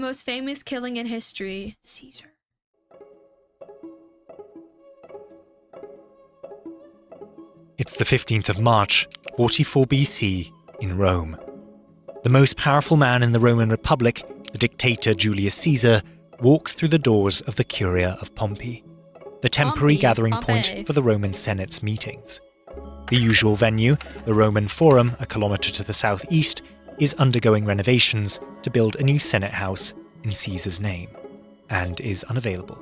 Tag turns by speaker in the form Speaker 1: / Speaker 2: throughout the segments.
Speaker 1: Most famous killing in history, Caesar.
Speaker 2: It's the 15th of March, 44 BC, in Rome. The most powerful man in the Roman Republic, the dictator Julius Caesar, walks through the doors of the Curia of Pompey, the temporary gathering point for the Roman Senate's meetings. The usual venue, the Roman Forum, a kilometre to the southeast, is undergoing renovations to build a new Senate house in Caesar's name, and is unavailable.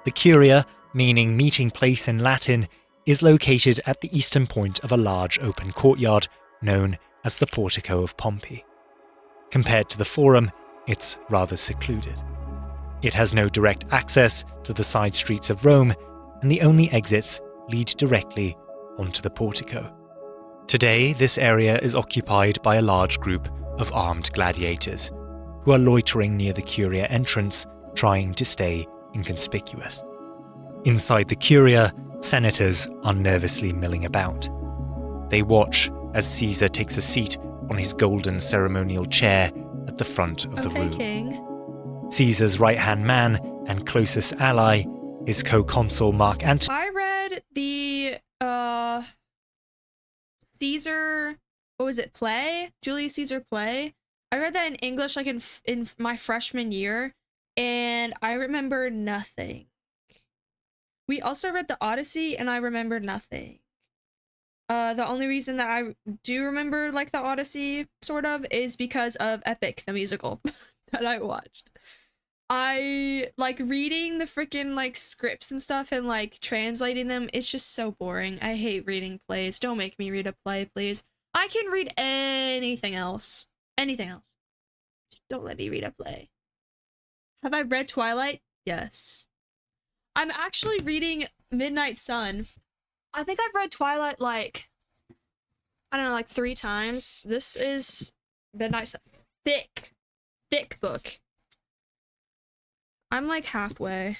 Speaker 2: The Curia, meaning meeting place in Latin, is located at the eastern point of a large open courtyard known as the Portico of Pompey. Compared to the Forum, it's rather secluded. It has no direct access to the side streets of Rome, and the only exits lead directly onto the Portico. Today, this area is occupied by a large group of armed gladiators, who are loitering near the Curia entrance, trying to stay inconspicuous. Inside the Curia, senators are nervously milling about. They watch as Caesar takes a seat on his golden ceremonial chair at the front of the room.
Speaker 1: King.
Speaker 2: Caesar's right-hand man and closest ally is co-consul Mark Antony.
Speaker 1: I read the Caesar, what was it, play? Julius Caesar play. I read that in English like in my freshman year, and I remember nothing. We also read the Odyssey, and I remember nothing. The only reason that I do remember like the Odyssey sort of is because of Epic, the musical that I watched. I like reading the freaking like scripts and stuff and like translating them. It's just so boring. I hate reading plays. Don't make me read a play, please. I can read anything else. Anything else. Just don't let me read a play. Have I read Twilight? Yes. I'm actually reading Midnight Sun. I think I've read Twilight like, I don't know, like 3 times. This is Midnight Sun. Thick book. I'm like halfway.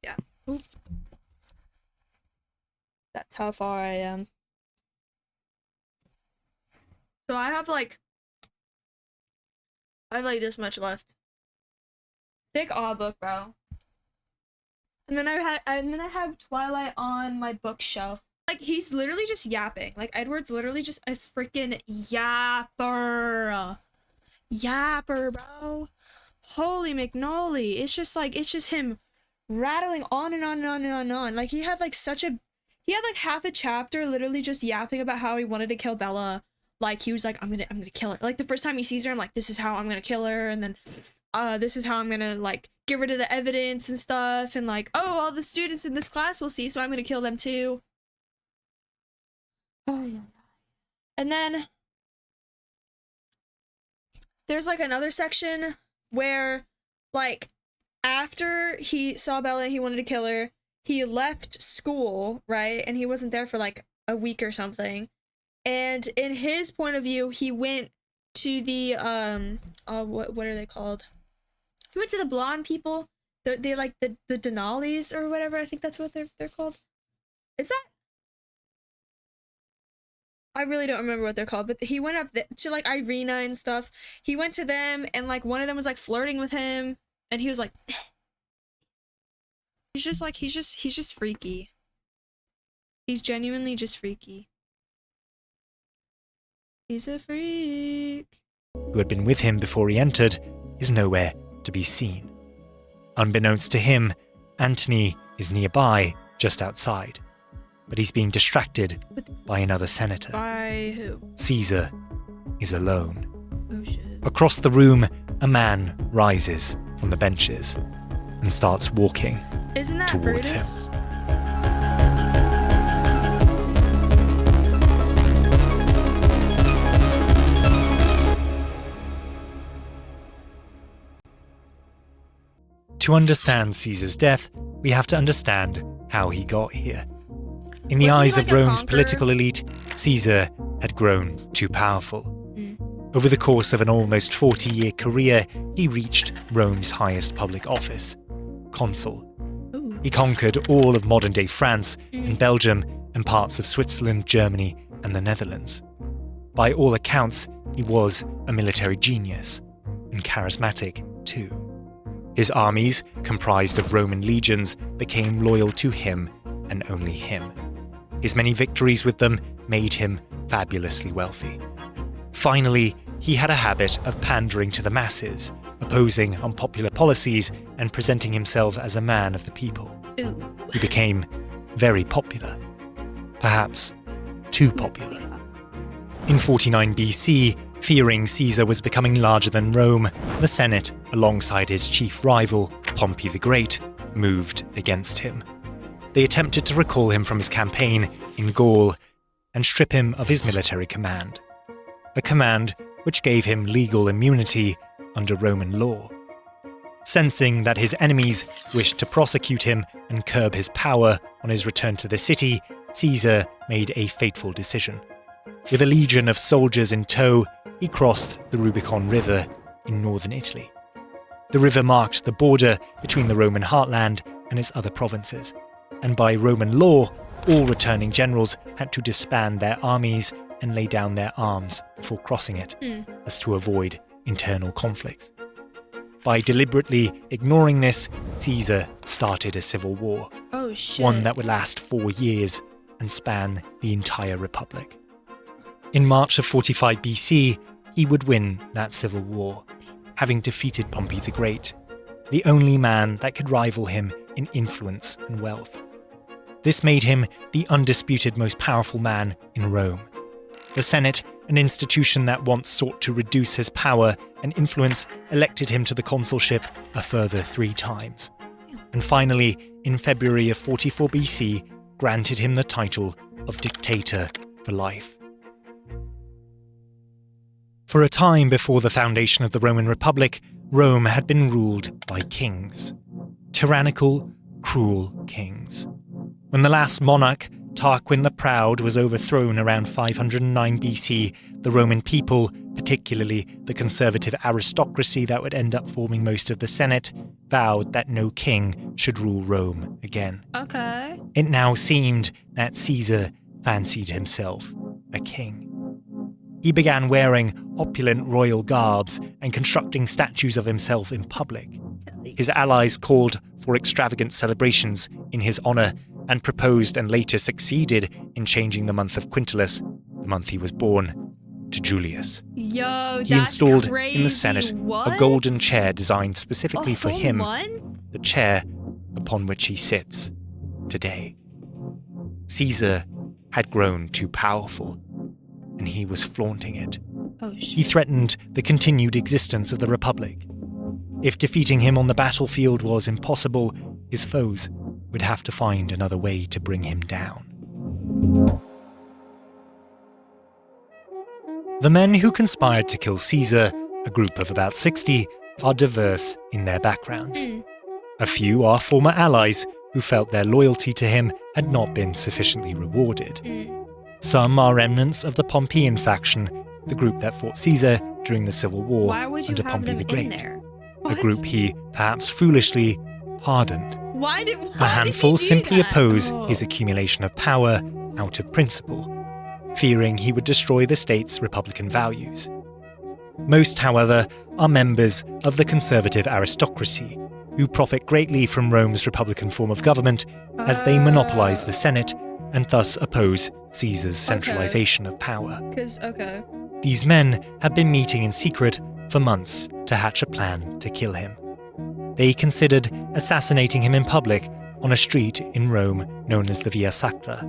Speaker 1: Yeah. Oop. That's how far I am. So I have like this much left. Thick awe book, bro. And then I have Twilight on my bookshelf. Like, he's literally just yapping. Like, Edward's literally just a freaking yapper. Yapper, bro. Holy McNolly. It's just him rattling on and on and on and on and on. Like, he had like half a chapter literally just yapping about how he wanted to kill Bella. Like, he was like, I'm gonna kill her. Like, the first time he sees her, I'm like, this is how I'm gonna kill her. And then, this is how I'm gonna, like, get rid of the evidence and stuff. And like, oh, all the students in this class will see, so I'm gonna kill them too. Oh, yeah. And then there's like another section where like after he saw Bella and he wanted to kill her, he left school, right? And he wasn't there for like a week or something. And in his point of view, he went to the what are they called? He went to the blonde people. They like the Denali's or whatever. I think that's what they're called. Is that? I really don't remember what they're called, but he went up to like Irina and stuff. He went to them, and like one of them was like flirting with him, and he was like, he's just freaky. He's genuinely just freaky. He's a freak.
Speaker 2: Who had been with him before he entered, is nowhere to be seen. Unbeknownst to him, Antony is nearby, just outside. But he's being distracted by another senator.
Speaker 1: By who?
Speaker 2: Caesar is alone.
Speaker 1: Oh shit.
Speaker 2: Across the room, a man rises from the benches and starts walking
Speaker 1: Isn't that
Speaker 2: towards
Speaker 1: Brutus?
Speaker 2: him. To understand Caesar's death, we have to understand how he got here. In the eyes of Rome's political elite, Caesar had grown too powerful. Over the course of an almost 40-year career, he reached Rome's highest public office, consul.
Speaker 1: Ooh.
Speaker 2: He conquered all of modern-day France and Belgium and parts of Switzerland, Germany, and the Netherlands. by all accounts, he was a military genius, and charismatic too. His armies, comprised of Roman legions, became loyal to him and only him. His many victories with them made him fabulously wealthy. Finally, he had a habit of pandering to the masses, opposing unpopular policies and presenting himself as a man of the people.
Speaker 1: Ooh.
Speaker 2: He became very popular. Perhaps too popular. In 49 BC, fearing Caesar was becoming larger than Rome, the Senate, alongside his chief rival, Pompey the Great, moved against him. They attempted to recall him from his campaign in Gaul and strip him of his military command. A command which gave him legal immunity under Roman law. Sensing that his enemies wished to prosecute him and curb his power on his return to the city, Caesar made a fateful decision. With a legion of soldiers in tow, he crossed the Rubicon River in northern Italy. The river marked the border between the Roman heartland and its other provinces, and by Roman law, all returning generals had to disband their armies and lay down their arms before crossing it, as to avoid internal conflicts. By deliberately ignoring this, Caesar started a civil war.
Speaker 1: Oh shit.
Speaker 2: One that would last 4 years and span the entire Republic. In March of 45 BC, he would win that civil war, having defeated Pompey the Great, the only man that could rival him in influence and wealth. This made him the undisputed most powerful man in Rome. The Senate, an institution that once sought to reduce his power and influence, elected him to the consulship a further 3 times. And finally, in February of 44 BC, granted him the title of dictator for life. For a time before the foundation of the Roman Republic, Rome had been ruled by kings. Tyrannical, cruel kings. When the last monarch, Tarquin the Proud, was overthrown around 509 BC, the Roman people, particularly the conservative aristocracy that would end up forming most of the Senate, vowed that no king should rule Rome again.
Speaker 1: Okay.
Speaker 2: It now seemed that Caesar fancied himself a king. He began wearing opulent royal garbs and constructing statues of himself in public. His allies called for extravagant celebrations in his honor and proposed and later succeeded in changing the month of Quintilis, the month he was born, to Julius.
Speaker 1: Yo, that's
Speaker 2: He installed
Speaker 1: crazy.
Speaker 2: in the Senate
Speaker 1: What?
Speaker 2: a golden chair designed specifically
Speaker 1: A
Speaker 2: for
Speaker 1: whole
Speaker 2: him,
Speaker 1: one?
Speaker 2: the chair upon which he sits today. Caesar had grown too powerful, and he was flaunting it.
Speaker 1: Oh shit.
Speaker 2: He threatened the continued existence of the Republic. If defeating him on the battlefield was impossible, his foes would have to find another way to bring him down. The men who conspired to kill Caesar, a group of about 60, are diverse in their backgrounds. A few are former allies who felt their loyalty to him had not been sufficiently rewarded. Some are remnants of the Pompeian faction, the group that fought Caesar during the Civil War
Speaker 1: Why would you
Speaker 2: under
Speaker 1: have
Speaker 2: Pompey
Speaker 1: them
Speaker 2: the Great.
Speaker 1: in there?
Speaker 2: A
Speaker 1: What?
Speaker 2: group he, perhaps foolishly, pardoned.
Speaker 1: Why did
Speaker 2: A handful simply oppose
Speaker 1: Oh.
Speaker 2: his accumulation of power out of principle, fearing he would destroy the state's republican values. Most, however, are members of the conservative aristocracy, who profit greatly from Rome's republican form of government as they monopolize the Senate and thus oppose Caesar's centralization of power.
Speaker 1: Okay.
Speaker 2: These men have been meeting in secret for months to hatch a plan to kill him. They considered assassinating him in public on a street in Rome known as the Via Sacra.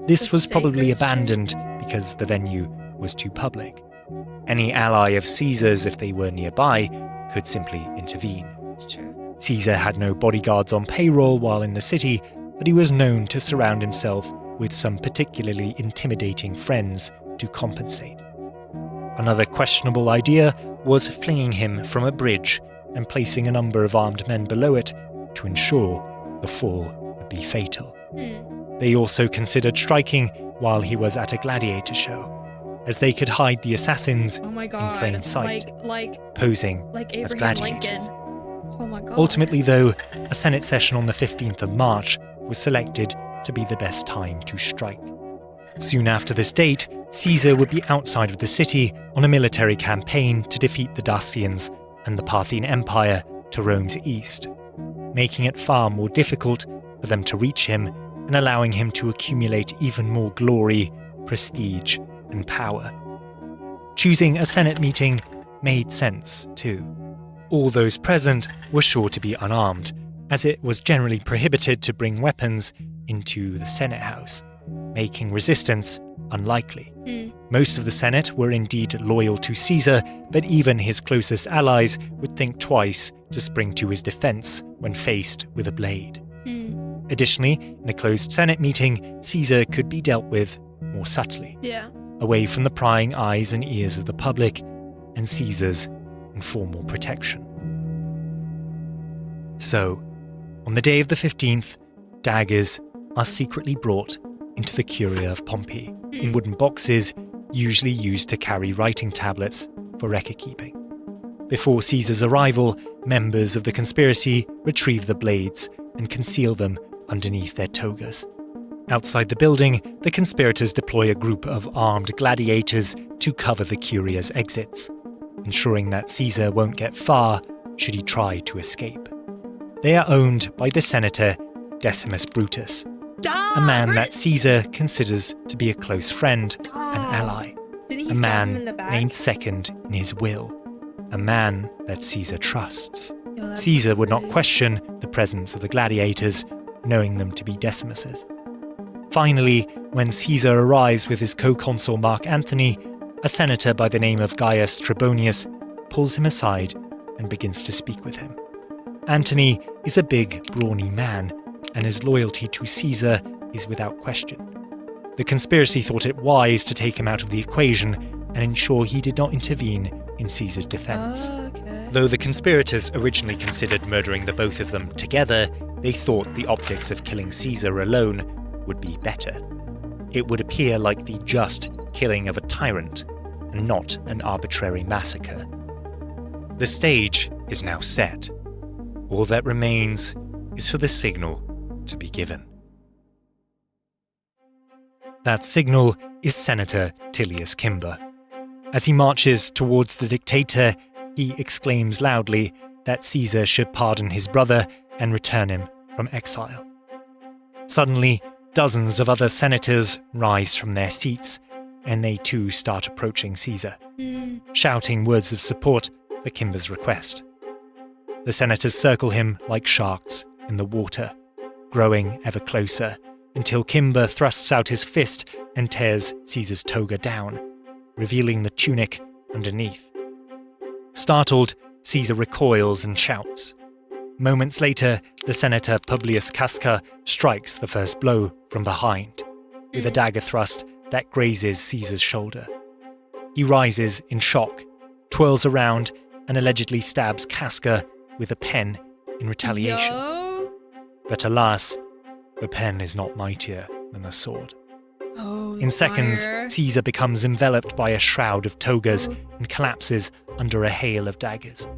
Speaker 2: This
Speaker 1: The
Speaker 2: was probably
Speaker 1: sacred
Speaker 2: abandoned because the venue was too public. Any ally of Caesar's, if they were nearby, could simply intervene.
Speaker 1: It's true.
Speaker 2: Caesar had no bodyguards on payroll while in the city, but he was known to surround himself with some particularly intimidating friends to compensate. Another questionable idea was flinging him from a bridge and placing a number of armed men below it to ensure the fall would be fatal. They also considered striking while he was at a gladiator show, as they could hide the assassins
Speaker 1: Oh my god.
Speaker 2: in plain sight,
Speaker 1: Like
Speaker 2: posing
Speaker 1: Abraham
Speaker 2: as gladiators.
Speaker 1: Lincoln. Oh my god.
Speaker 2: Ultimately, though, a Senate session on the 15th of March was selected to be the best time to strike. Soon after this date, Caesar would be outside of the city on a military campaign to defeat the Dacians and the Parthian Empire to Rome's east, making it far more difficult for them to reach him and allowing him to accumulate even more glory, prestige, and power. Choosing a Senate meeting made sense, too. All those present were sure to be unarmed, as it was generally prohibited to bring weapons into the Senate House, making resistance unlikely. Most of the Senate were indeed loyal to Caesar, but even his closest allies would think twice to spring to his defense when faced with a blade. Additionally, in a closed Senate meeting, Caesar could be dealt with more subtly, away from the prying eyes and ears of the public and Caesar's informal protection. So, on the day of the 15th, daggers are secretly brought into the Curia of Pompey in wooden boxes usually used to carry writing tablets for record-keeping. Before Caesar's arrival, members of the conspiracy retrieve the blades and conceal them underneath their togas. Outside the building, the conspirators deploy a group of armed gladiators to cover the Curia's exits, ensuring that Caesar won't get far should he try to escape. They are owned by the senator Decimus Brutus, a man that Caesar considers to be a close friend and ally,
Speaker 1: Didn't he
Speaker 2: a
Speaker 1: stab him in
Speaker 2: man
Speaker 1: the back?
Speaker 2: named second in his will, a man that Caesar trusts.
Speaker 1: Yo, that's
Speaker 2: Caesar would not
Speaker 1: crazy.
Speaker 2: question the presence of the gladiators, knowing them to be Decimus's. Finally, when Caesar arrives with his co-consul Mark Antony, a senator by the name of Gaius Trebonius pulls him aside and begins to speak with him. Antony is a big, brawny man, and his loyalty to Caesar is without question. The conspiracy thought it wise to take him out of the equation and ensure he did not intervene in Caesar's defense.
Speaker 1: Okay.
Speaker 2: Though the conspirators originally considered murdering the both of them together, they thought the optics of killing Caesar alone would be better. It would appear like the just killing of a tyrant, and not an arbitrary massacre. The stage is now set. All that remains is for the signal to be given. That signal is Senator Tillius Cimber. As he marches towards the dictator, he exclaims loudly that Caesar should pardon his brother and return him from exile. Suddenly, dozens of other senators rise from their seats, and they too start approaching Caesar, shouting words of support for Cimber's request. The senators circle him like sharks in the water, growing ever closer, until Cimber thrusts out his fist and tears Caesar's toga down, revealing the tunic underneath. Startled, Caesar recoils and shouts. Moments later, the senator Publius Casca strikes the first blow from behind, with a dagger thrust that grazes Caesar's shoulder. He rises in shock, twirls around, and allegedly stabs Casca with a pen in retaliation.
Speaker 1: Yo.
Speaker 2: But alas, the pen is not mightier than the sword.
Speaker 1: Oh,
Speaker 2: In seconds,
Speaker 1: fire.
Speaker 2: Caesar becomes enveloped by a shroud of togas and collapses under a hail of daggers.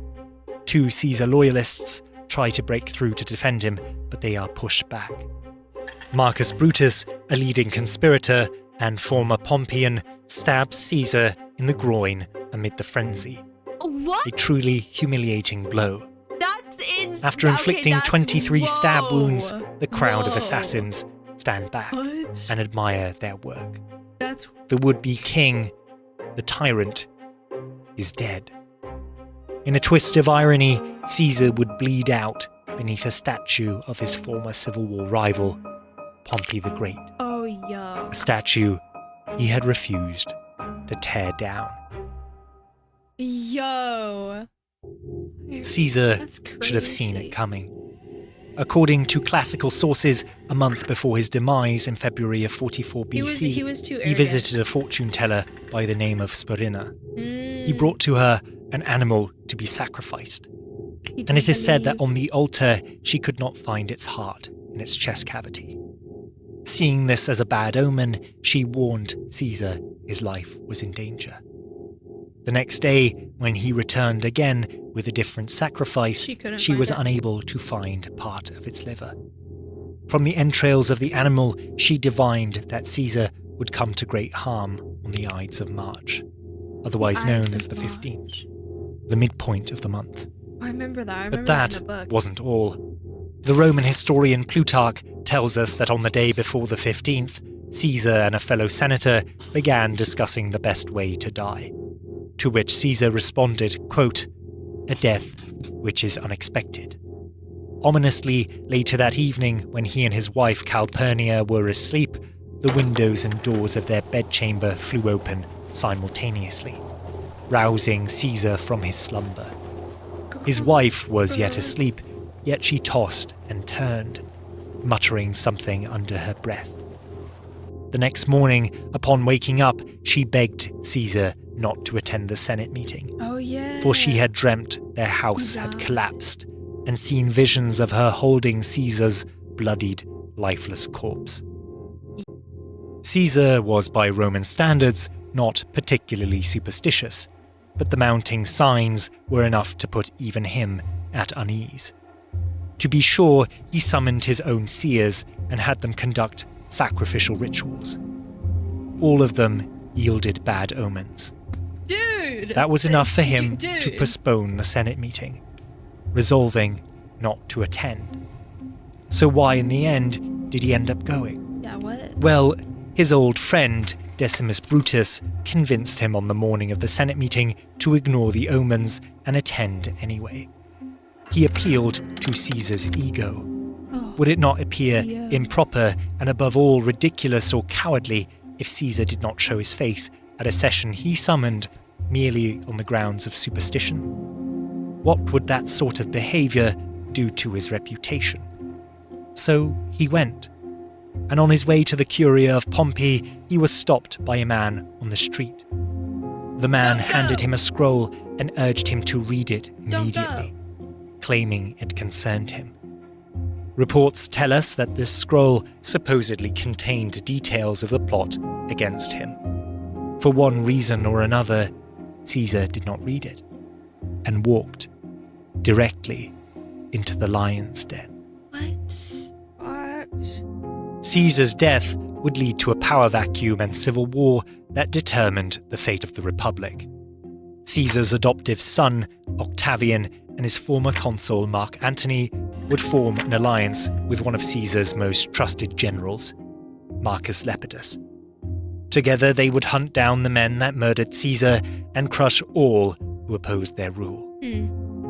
Speaker 2: Two Caesar loyalists try to break through to defend him, but they are pushed back. Marcus Brutus, a leading conspirator and former Pompeian, stabs Caesar in the groin amid the frenzy.
Speaker 1: What?
Speaker 2: A truly humiliating blow.
Speaker 1: That's insane.
Speaker 2: After inflicting 23 stab wounds, the crowd of
Speaker 1: Whoa.
Speaker 2: assassins stand back
Speaker 1: What?
Speaker 2: and admire their work.
Speaker 1: That's
Speaker 2: The would-be king, the tyrant, is dead. In a twist of irony, Caesar would bleed out beneath a statue of his former Civil War rival, Pompey the Great,
Speaker 1: oh yo.
Speaker 2: a statue he had refused to tear down.
Speaker 1: Yo.
Speaker 2: Caesar
Speaker 1: That's
Speaker 2: should have seen
Speaker 1: crazy.
Speaker 2: it coming. According to classical sources, a month before his demise in February of 44 BC,
Speaker 1: He was too
Speaker 2: he
Speaker 1: arrogant.
Speaker 2: visited a fortune teller by the name of Spurina. He
Speaker 1: Mm.
Speaker 2: brought to her an animal to be sacrificed.
Speaker 1: He
Speaker 2: And it
Speaker 1: didn't
Speaker 2: is said that
Speaker 1: believe.
Speaker 2: on the altar, she could not find its heart in its chest cavity. Seeing this as a bad omen, she warned Caesar his life was in danger. The next day, when he returned again with a different sacrifice,
Speaker 1: She couldn't
Speaker 2: she
Speaker 1: find
Speaker 2: was
Speaker 1: it.
Speaker 2: unable to find part of its liver. From the entrails of the animal, she divined that Caesar would come to great harm on the Ides of March, otherwise known
Speaker 1: Ides
Speaker 2: as
Speaker 1: of
Speaker 2: the
Speaker 1: March.
Speaker 2: 15th, the midpoint of the month.
Speaker 1: I remember that. I
Speaker 2: But
Speaker 1: remember that
Speaker 2: that
Speaker 1: in the book.
Speaker 2: wasn't all. The Roman historian Plutarch tells us that on the day before the 15th, Caesar and a fellow senator began discussing the best way to die. To which Caesar responded, quote, "A death which is unexpected." Ominously, later that evening, when he and his wife Calpurnia were asleep, the windows and doors of their bedchamber flew open simultaneously, rousing Caesar from his slumber. His wife was yet asleep, yet she tossed and turned, muttering something under her breath. The next morning, upon waking up, she begged Caesar not to attend the Senate meeting,
Speaker 1: Oh, yeah.
Speaker 2: for she had dreamt their house had collapsed and seen visions of her holding Caesar's bloodied, lifeless corpse. Caesar was, by Roman standards, not particularly superstitious, but the mounting signs were enough to put even him at unease. To be sure, he summoned his own seers and had them conduct sacrificial rituals. All of them yielded bad omens.
Speaker 1: Dude!
Speaker 2: That was enough for him
Speaker 1: Dude.
Speaker 2: to postpone the Senate meeting, resolving not to attend. So why in the end did he end up going?
Speaker 1: Yeah, what?
Speaker 2: Well, his old friend, Decimus Brutus, convinced him on the morning of the Senate meeting to ignore the omens and attend anyway. He appealed to Caesar's ego.
Speaker 1: Oh,
Speaker 2: Would it not appear
Speaker 1: yeah.
Speaker 2: improper and above all ridiculous or cowardly if Caesar did not show his face at a session he summoned merely on the grounds of superstition? What would that sort of behaviour do to his reputation? So he went, and on his way to the Curia of Pompey, he was stopped by a man on the street. The man
Speaker 1: Don't go.
Speaker 2: handed him a scroll and urged him to read it
Speaker 1: Don't
Speaker 2: immediately, claiming it concerned him. Reports tell us that this scroll supposedly contained details of the plot against him. For one reason or another, Caesar did not read it and walked directly into the lion's den.
Speaker 1: What?
Speaker 2: Caesar's death would lead to a power vacuum and civil war that determined the fate of the Republic. Caesar's adoptive son, Octavian, and his former consul, Mark Antony, would form an alliance with one of Caesar's most trusted generals, Marcus Lepidus. Together they would hunt down the men that murdered Caesar and crush all who opposed their rule,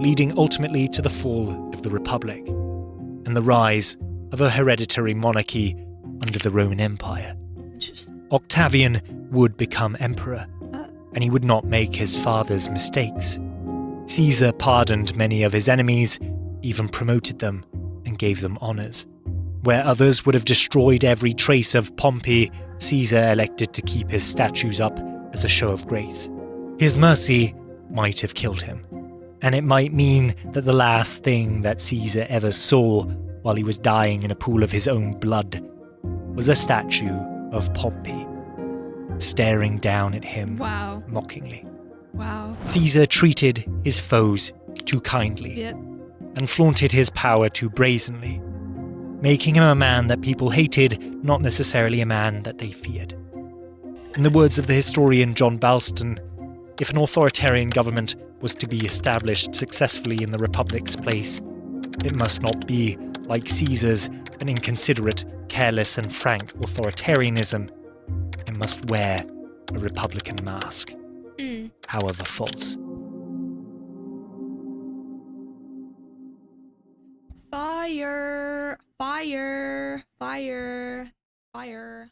Speaker 2: leading ultimately to the fall of the Republic and the rise of a hereditary monarchy under the Roman Empire.
Speaker 1: Interesting.
Speaker 2: Octavian would become emperor, and he would not make his father's mistakes. Caesar pardoned many of his enemies, even promoted them and gave them honours. Where others would have destroyed every trace of Pompey, Caesar elected to keep his statues up as a show of grace. His mercy might have killed him, and it might mean that the last thing that Caesar ever saw while he was dying in a pool of his own blood was a statue of Pompey, staring down at him
Speaker 1: Wow.
Speaker 2: mockingly.
Speaker 1: Wow.
Speaker 2: Caesar treated his foes too kindly
Speaker 1: Yep.
Speaker 2: and flaunted his power too brazenly, making him a man that people hated, not necessarily a man that they feared. In the words of the historian John Balston, if an authoritarian government was to be established successfully in the Republic's place, it must not be, like Caesar's, an inconsiderate, careless and frank authoritarianism. It must wear a Republican mask, however false.
Speaker 1: Fire. Fire. Fire. Fire.